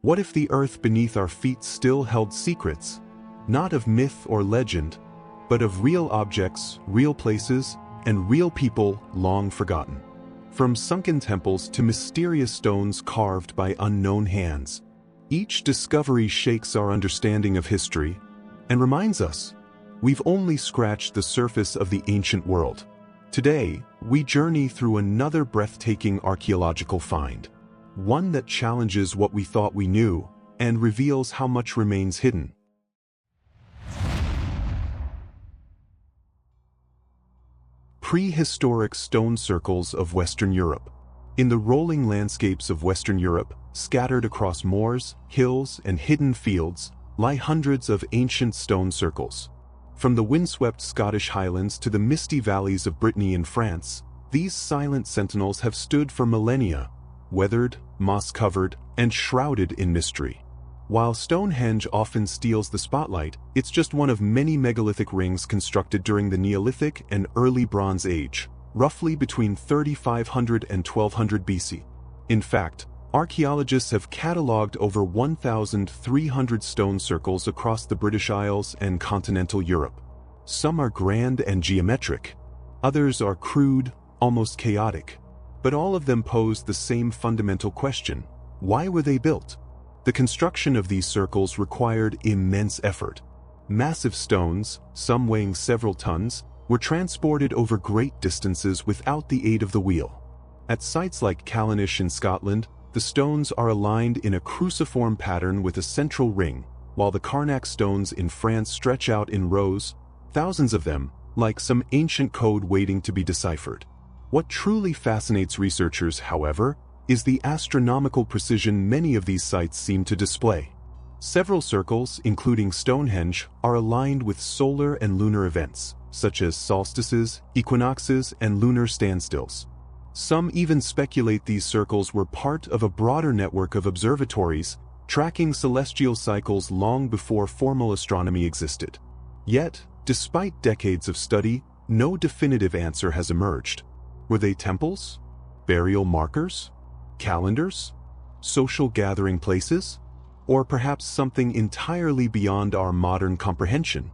What if the earth beneath our feet still held secrets, not of myth or legend, but of real objects, real places, and real people long forgotten? From sunken temples to mysterious stones carved by unknown hands, each discovery shakes our understanding of history and reminds us we've only scratched the surface of the ancient world. Today, we journey through another breathtaking archaeological find, one that challenges what we thought we knew and reveals how much remains hidden. Prehistoric stone circles of Western Europe. In the rolling landscapes of Western Europe, scattered across moors, hills, and hidden fields, lie hundreds of ancient stone circles. From the windswept Scottish Highlands to the misty valleys of Brittany and France, these silent sentinels have stood for millennia, weathered, moss-covered, and shrouded in mystery. While Stonehenge often steals the spotlight, it's just one of many megalithic rings constructed during the Neolithic and early Bronze Age, roughly between 3500 and 1200 BC. In fact, archaeologists have catalogued over 1,300 stone circles across the British Isles and continental Europe. Some are grand and geometric. Others are crude, almost chaotic. But all of them pose the same fundamental question: why were they built? The construction of these circles required immense effort. Massive stones, some weighing several tons, were transported over great distances without the aid of the wheel. At sites like Callanish in Scotland, the stones are aligned in a cruciform pattern with a central ring, while the Carnac stones in France stretch out in rows, thousands of them, like some ancient code waiting to be deciphered. What truly fascinates researchers, however, is the astronomical precision many of these sites seem to display. Several circles, including Stonehenge, are aligned with solar and lunar events, such as solstices, equinoxes, and lunar standstills. Some even speculate these circles were part of a broader network of observatories, tracking celestial cycles long before formal astronomy existed. Yet, despite decades of study, no definitive answer has emerged. Were they temples? Burial markers? Calendars? Social gathering places? Or perhaps something entirely beyond our modern comprehension?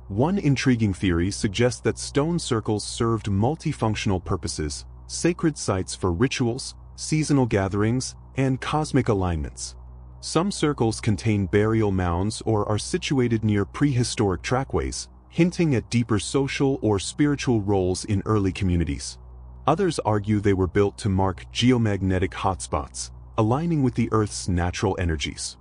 One intriguing theory suggests that stone circles served multifunctional purposes, sacred sites for rituals, seasonal gatherings, and cosmic alignments. Some circles contain burial mounds or are situated near prehistoric trackways, hinting at deeper social or spiritual roles in early communities. Others argue they were built to mark geomagnetic hotspots, aligning with the Earth's natural energies.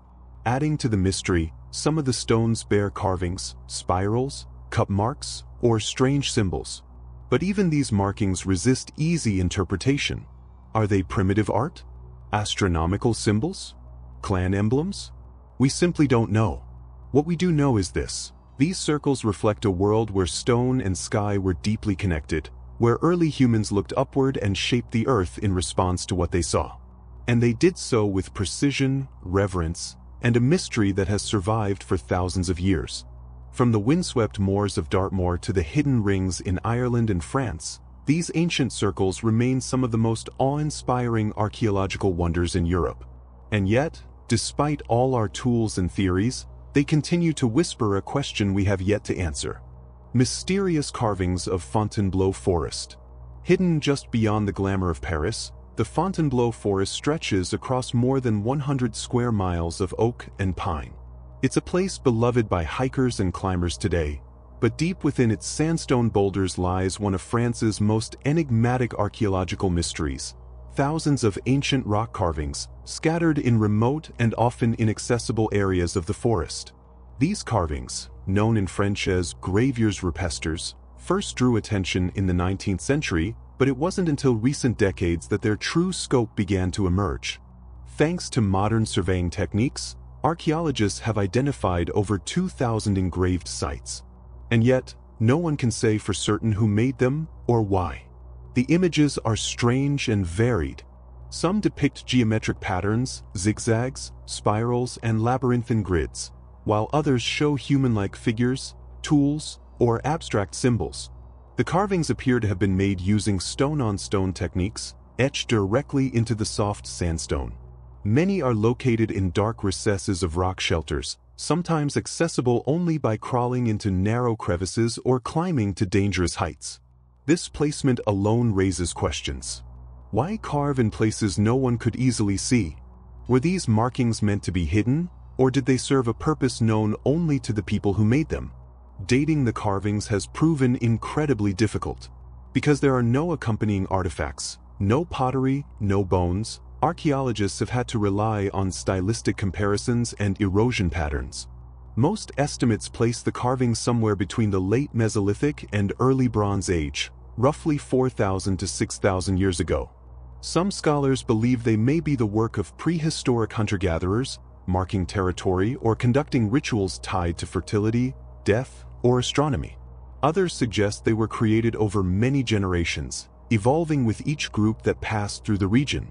Adding to the mystery, some of the stones bear carvings, spirals, cup marks, or strange symbols. But even these markings resist easy interpretation. Are they primitive art? Astronomical symbols? Clan emblems? We simply don't know. What we do know is this: these circles reflect a world where stone and sky were deeply connected, where early humans looked upward and shaped the earth in response to what they saw. And they did so with precision, reverence, and a mystery that has survived for thousands of years. From the windswept moors of Dartmoor to the hidden rings in Ireland and France, these ancient circles remain some of the most awe-inspiring archaeological wonders in Europe. And yet, despite all our tools and theories, they continue to whisper a question we have yet to answer. Mysterious carvings of Fontainebleau Forest. Hidden just beyond the glamour of Paris, the Fontainebleau Forest stretches across more than 100 square miles of oak and pine. It's a place beloved by hikers and climbers today, but deep within its sandstone boulders lies one of France's most enigmatic archaeological mysteries: thousands of ancient rock carvings, scattered in remote and often inaccessible areas of the forest. These carvings, known in French as gravures rupestres, first drew attention in the 19th century, but it wasn't until recent decades that their true scope began to emerge. Thanks to modern surveying techniques, archaeologists have identified over 2,000 engraved sites. And yet, no one can say for certain who made them or why. The images are strange and varied. Some depict geometric patterns, zigzags, spirals, and labyrinthine grids, while others show human-like figures, tools, or abstract symbols. The carvings appear to have been made using stone-on-stone techniques, etched directly into the soft sandstone. Many are located in dark recesses of rock shelters, sometimes accessible only by crawling into narrow crevices or climbing to dangerous heights. This placement alone raises questions. Why carve in places no one could easily see? Were these markings meant to be hidden, or did they serve a purpose known only to the people who made them? Dating the carvings has proven incredibly difficult. Because there are no accompanying artifacts, no pottery, no bones, archaeologists have had to rely on stylistic comparisons and erosion patterns. Most estimates place the carvings somewhere between the late Mesolithic and early Bronze Age, roughly 4,000 to 6,000 years ago. Some scholars believe they may be the work of prehistoric hunter-gatherers, marking territory or conducting rituals tied to fertility, death, or astronomy. Others suggest they were created over many generations, evolving with each group that passed through the region.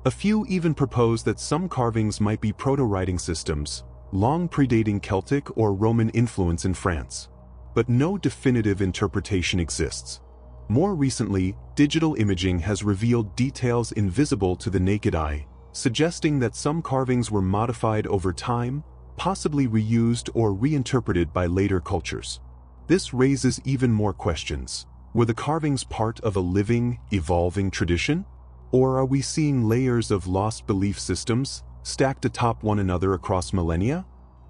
A few even propose that some carvings might be proto-writing systems, long predating Celtic or Roman influence in France. But no definitive interpretation exists. More recently, digital imaging has revealed details invisible to the naked eye, suggesting that some carvings were modified over time, possibly reused or reinterpreted by later cultures. This raises even more questions. Were the carvings part of a living, evolving tradition? Or are we seeing layers of lost belief systems, stacked atop one another across millennia?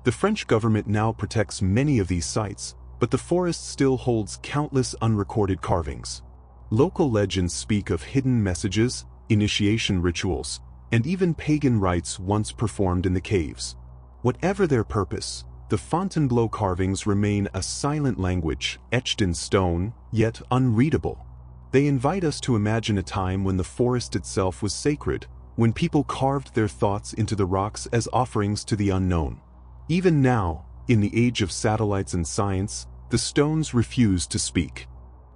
The French government now protects many of these sites, but the forest still holds countless unrecorded carvings. Local legends speak of hidden messages, initiation rituals, and even pagan rites once performed in the caves. Whatever their purpose, the Fontainebleau carvings remain a silent language, etched in stone, yet unreadable. They invite us to imagine a time when the forest itself was sacred, when people carved their thoughts into the rocks as offerings to the unknown. Even now, in the age of satellites and science, the stones refuse to speak.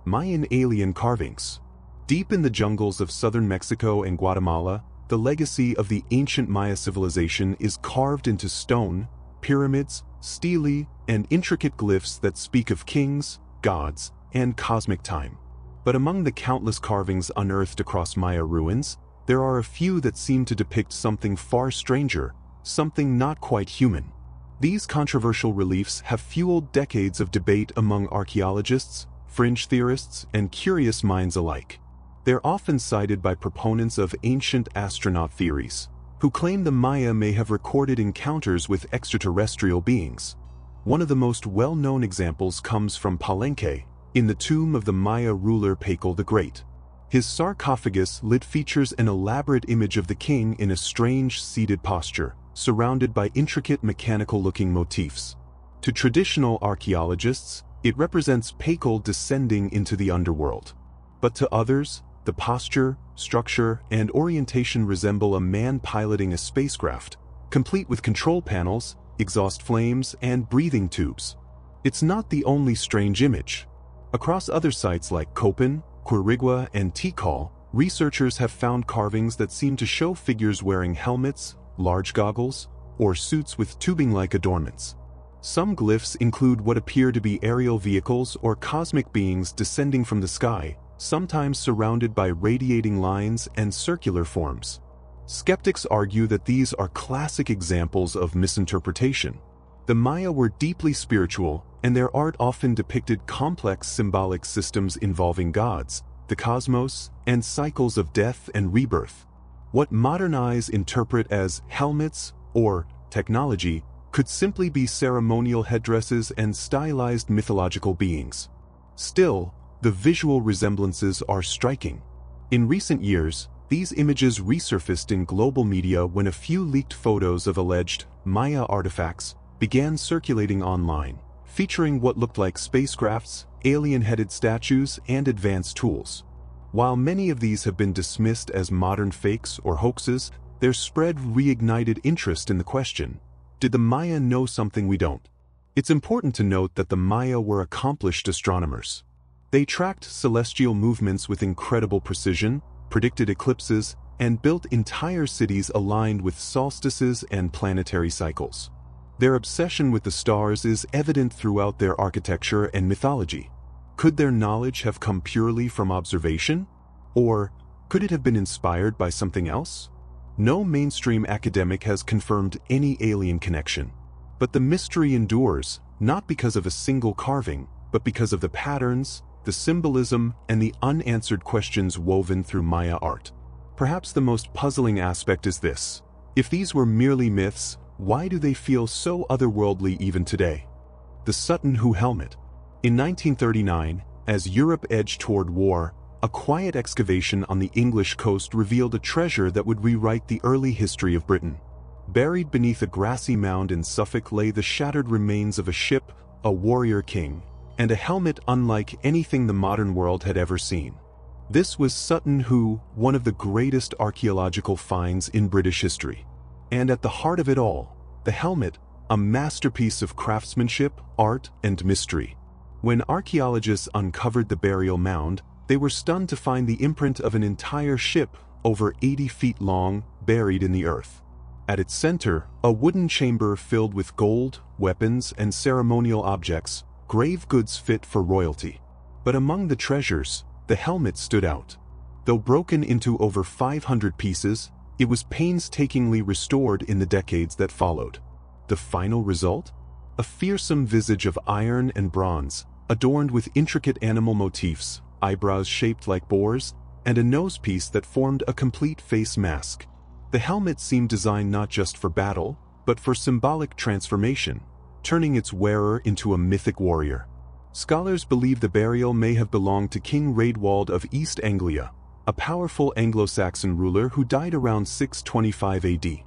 Mayan alien carvings. Deep in the jungles of southern Mexico and Guatemala, the legacy of the ancient Maya civilization is carved into stone, pyramids, stelae, and intricate glyphs that speak of kings, gods, and cosmic time. But among the countless carvings unearthed across Maya ruins, there are a few that seem to depict something far stranger, something not quite human. These controversial reliefs have fueled decades of debate among archaeologists, fringe theorists, and curious minds alike. They're often cited by proponents of ancient astronaut theories, who claim the Maya may have recorded encounters with extraterrestrial beings. One of the most well-known examples comes from Palenque, in the tomb of the Maya ruler Pakal the Great. His sarcophagus lid features an elaborate image of the king in a strange seated posture, surrounded by intricate mechanical-looking motifs. To traditional archaeologists, it represents Pakal descending into the underworld. But to others, the posture, structure, and orientation resemble a man piloting a spacecraft, complete with control panels, exhaust flames, and breathing tubes. It's not the only strange image. Across other sites like Copan, Quirigua, and Tikal, researchers have found carvings that seem to show figures wearing helmets, large goggles, or suits with tubing-like adornments. Some glyphs include what appear to be aerial vehicles or cosmic beings descending from the sky, sometimes surrounded by radiating lines and circular forms. Skeptics argue that these are classic examples of misinterpretation. The Maya were deeply spiritual, and their art often depicted complex symbolic systems involving gods, the cosmos, and cycles of death and rebirth. What modern eyes interpret as helmets or technology could simply be ceremonial headdresses and stylized mythological beings. Still, the visual resemblances are striking. In recent years, these images resurfaced in global media when a few leaked photos of alleged Maya artifacts began circulating online, featuring what looked like spacecrafts, alien-headed statues, and advanced tools. While many of these have been dismissed as modern fakes or hoaxes, their spread reignited interest in the question: did the Maya know something we don't? It's important to note that the Maya were accomplished astronomers. They tracked celestial movements with incredible precision, predicted eclipses, and built entire cities aligned with solstices and planetary cycles. Their obsession with the stars is evident throughout their architecture and mythology. Could their knowledge have come purely from observation? Or could it have been inspired by something else? No mainstream academic has confirmed any alien connection. But the mystery endures, not because of a single carving, but because of the patterns, the symbolism, and the unanswered questions woven through Maya art. Perhaps the most puzzling aspect is this: if these were merely myths, why do they feel so otherworldly even today? The Sutton Hoo helmet. In 1939, as Europe edged toward war, a quiet excavation on the English coast revealed a treasure that would rewrite the early history of Britain. Buried beneath a grassy mound in Suffolk lay the shattered remains of a ship, a warrior king, and a helmet unlike anything the modern world had ever seen. This was Sutton Hoo, one of the greatest archaeological finds in British history. And at the heart of it all, the helmet, a masterpiece of craftsmanship, art, and mystery. When archaeologists uncovered the burial mound, they were stunned to find the imprint of an entire ship, over 80 feet long, buried in the earth. At its center, a wooden chamber filled with gold, weapons, and ceremonial objects, grave goods fit for royalty. But among the treasures, the helmet stood out. Though broken into over 500 pieces, it was painstakingly restored in the decades that followed. The final result? A fearsome visage of iron and bronze, adorned with intricate animal motifs, eyebrows shaped like boars, and a nosepiece that formed a complete face mask. The helmet seemed designed not just for battle, but for symbolic transformation, turning its wearer into a mythic warrior. Scholars believe the burial may have belonged to King Raedwald of East Anglia, a powerful Anglo-Saxon ruler who died around 625 AD.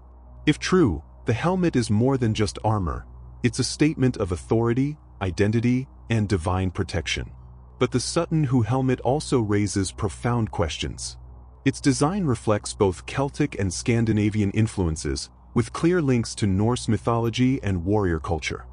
If true, the helmet is more than just armor. It's a statement of authority, identity, and divine protection. But the Sutton Hoo helmet also raises profound questions. Its design reflects both Celtic and Scandinavian influences, with clear links to Norse mythology and warrior culture.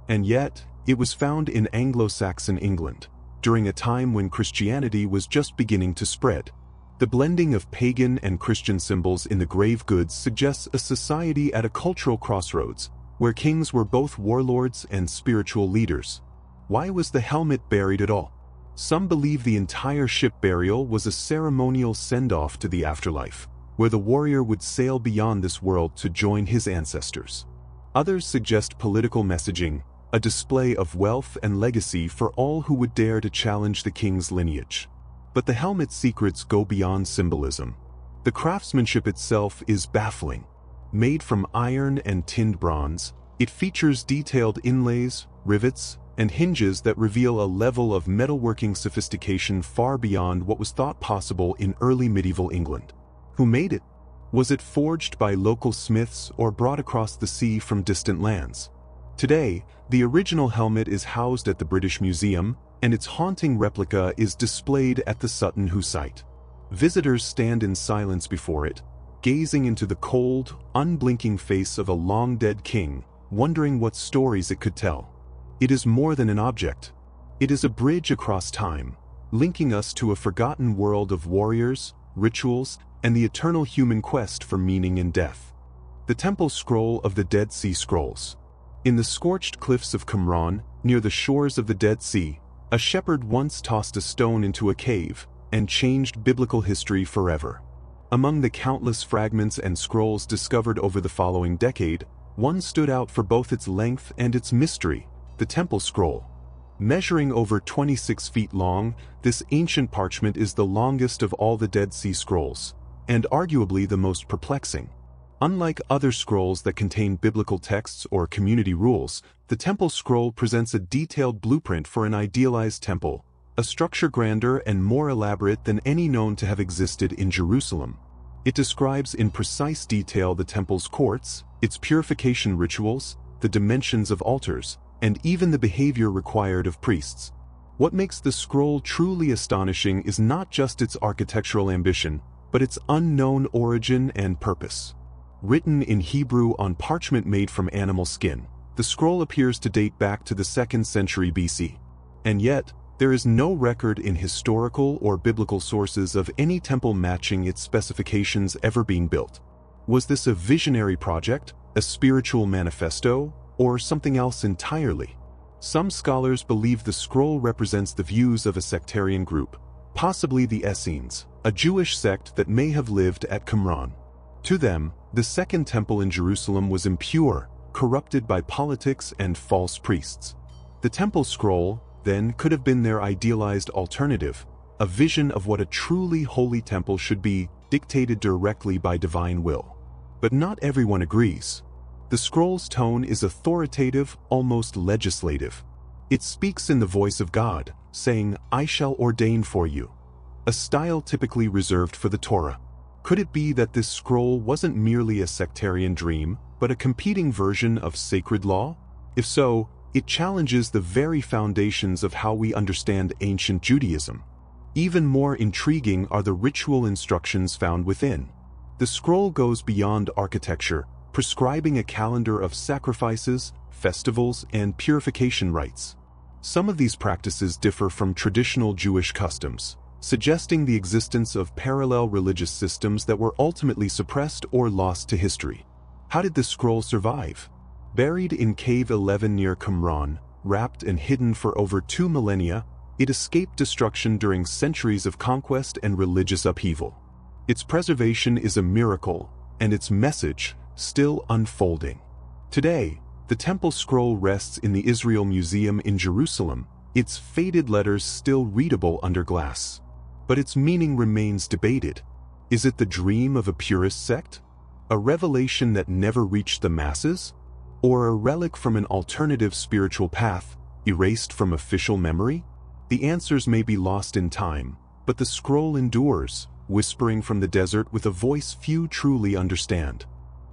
And yet, it was found in Anglo-Saxon England, during a time when Christianity was just beginning to spread. The blending of pagan and Christian symbols in the grave goods suggests a society at a cultural crossroads, where kings were both warlords and spiritual leaders. Why was the helmet buried at all? Some believe the entire ship burial was a ceremonial send-off to the afterlife, where the warrior would sail beyond this world to join his ancestors. Others suggest political messaging, a display of wealth and legacy for all who would dare to challenge the king's lineage. But the helmet's secrets go beyond symbolism. The craftsmanship itself is baffling. Made from iron and tinned bronze, it features detailed inlays, rivets, and hinges that reveal a level of metalworking sophistication far beyond what was thought possible in early medieval England. Who made it? Was it forged by local smiths or brought across the sea from distant lands? Today, the original helmet is housed at the British Museum, and its haunting replica is displayed at the Sutton Hoo site. Visitors stand in silence before it, gazing into the cold, unblinking face of a long-dead king, wondering what stories it could tell. It is more than an object. It is a bridge across time, linking us to a forgotten world of warriors, rituals, and the eternal human quest for meaning in death. The Temple Scroll of the Dead Sea Scrolls. In the scorched cliffs of Qumran, near the shores of the Dead Sea, a shepherd once tossed a stone into a cave and changed biblical history forever. Among the countless fragments and scrolls discovered over the following decade, one stood out for both its length and its mystery: the Temple Scroll. Measuring over 26 feet long, this ancient parchment is the longest of all the Dead Sea Scrolls, and arguably the most perplexing. Unlike other scrolls that contain biblical texts or community rules, the Temple Scroll presents a detailed blueprint for an idealized temple, a structure grander and more elaborate than any known to have existed in Jerusalem. It describes in precise detail the temple's courts, its purification rituals, the dimensions of altars, and even the behavior required of priests. What makes the scroll truly astonishing is not just its architectural ambition, but its unknown origin and purpose. Written in Hebrew on parchment made from animal skin, the scroll appears to date back to the 2nd century BC. And yet, there is no record in historical or biblical sources of any temple matching its specifications ever being built. Was this a visionary project, a spiritual manifesto, or something else entirely? Some scholars believe the scroll represents the views of a sectarian group, possibly the Essenes, a Jewish sect that may have lived at Qumran. To them, the Second Temple in Jerusalem was impure, corrupted by politics and false priests. The Temple Scroll, then, could have been their idealized alternative, a vision of what a truly holy temple should be, dictated directly by divine will. But not everyone agrees. The scroll's tone is authoritative, almost legislative. It speaks in the voice of God, saying, "I shall ordain for you," a style typically reserved for the Torah. Could it be that this scroll wasn't merely a sectarian dream, but a competing version of sacred law? If so, it challenges the very foundations of how we understand ancient Judaism. Even more intriguing are the ritual instructions found within. The scroll goes beyond architecture, prescribing a calendar of sacrifices, festivals, and purification rites. Some of these practices differ from traditional Jewish customs, suggesting the existence of parallel religious systems that were ultimately suppressed or lost to history. How did the scroll survive? Buried in Cave 11 near Qumran, wrapped and hidden for over 2 millennia, it escaped destruction during centuries of conquest and religious upheaval. Its preservation is a miracle, and its message, still unfolding. Today, the Temple Scroll rests in the Israel Museum in Jerusalem, its faded letters still readable under glass. But its meaning remains debated. Is it the dream of a purist sect? A revelation that never reached the masses? Or a relic from an alternative spiritual path, erased from official memory? The answers may be lost in time, but the scroll endures, whispering from the desert with a voice few truly understand.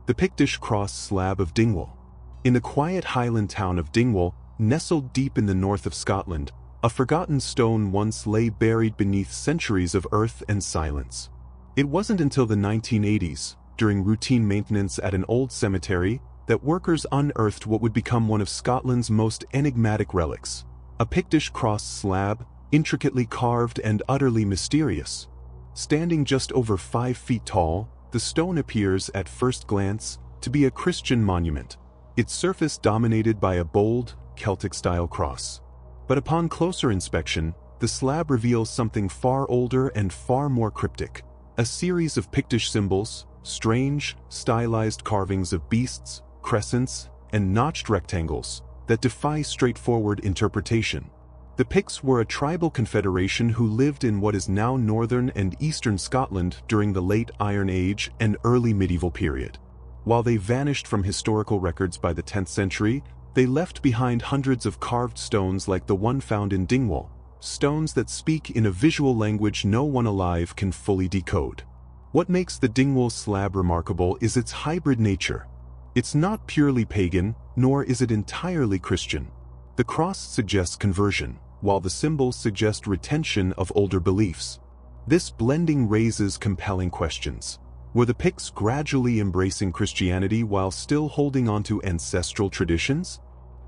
The Pictish cross slab of Dingwall. In the quiet highland town of Dingwall, nestled deep in the north of Scotland, a forgotten stone once lay buried beneath centuries of earth and silence. It wasn't until the 1980s, during routine maintenance at an old cemetery, that workers unearthed what would become one of Scotland's most enigmatic relics, a Pictish cross slab, intricately carved and utterly mysterious. Standing just over 5 feet tall, the stone appears, at first glance, to be a Christian monument, its surface dominated by a bold, Celtic-style cross. But upon closer inspection, the slab reveals something far older and far more cryptic, a series of Pictish symbols, strange, stylized carvings of beasts, crescents, and notched rectangles, that defy straightforward interpretation. The Picts were a tribal confederation who lived in what is now northern and eastern Scotland during the late Iron Age and early medieval period. While they vanished from historical records by the 10th century, they left behind hundreds of carved stones like the one found in Dingwall, stones that speak in a visual language no one alive can fully decode. What makes the Dingwall slab remarkable is its hybrid nature. It's not purely pagan, nor is it entirely Christian. The cross suggests conversion, while the symbols suggest retention of older beliefs. This blending raises compelling questions. Were the Picts gradually embracing Christianity while still holding on to ancestral traditions?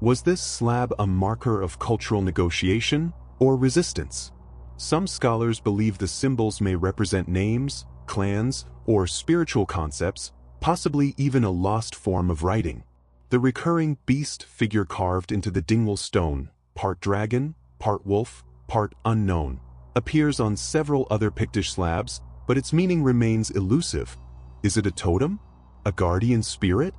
Was this slab a marker of cultural negotiation or resistance? Some scholars believe the symbols may represent names, clans, or spiritual concepts, possibly even a lost form of writing. The recurring beast figure carved into the Dingwall stone, part dragon, part wolf, part unknown, appears on several other Pictish slabs, but its meaning remains elusive. Is it a totem? A guardian spirit?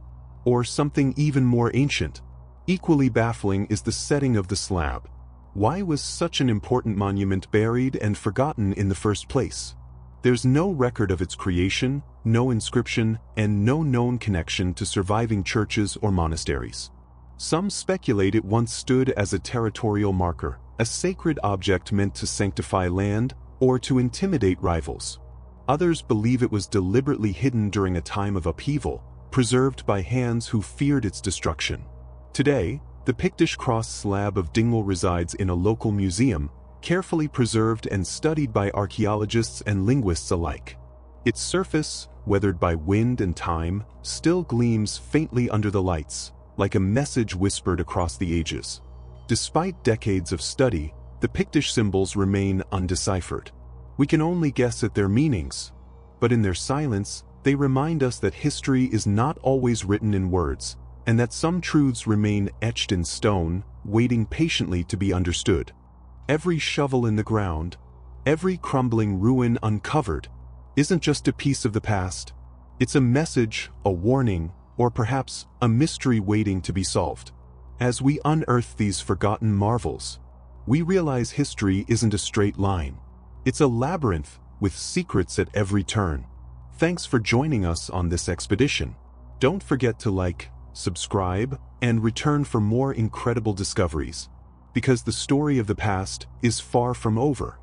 Or something even more ancient? Equally baffling is the setting of the slab. Why was such an important monument buried and forgotten in the first place? There's no record of its creation, no inscription, and no known connection to surviving churches or monasteries. Some speculate it once stood as a territorial marker, a sacred object meant to sanctify land or to intimidate rivals. Others believe it was deliberately hidden during a time of upheaval, preserved by hands who feared its destruction. Today, the Pictish cross slab of Dingwall resides in a local museum, carefully preserved and studied by archaeologists and linguists alike. Its surface, weathered by wind and time, still gleams faintly under the lights, like a message whispered across the ages. Despite decades of study, the Pictish symbols remain undeciphered. We can only guess at their meanings, but in their silence, they remind us that history is not always written in words, and that some truths remain etched in stone, waiting patiently to be understood. Every shovel in the ground, every crumbling ruin uncovered, isn't just a piece of the past. It's a message, a warning, or perhaps a mystery waiting to be solved. As we unearth these forgotten marvels, we realize history isn't a straight line. It's a labyrinth with secrets at every turn. Thanks for joining us on this expedition. Don't forget to like, subscribe, and return for more incredible discoveries, because the story of the past is far from over.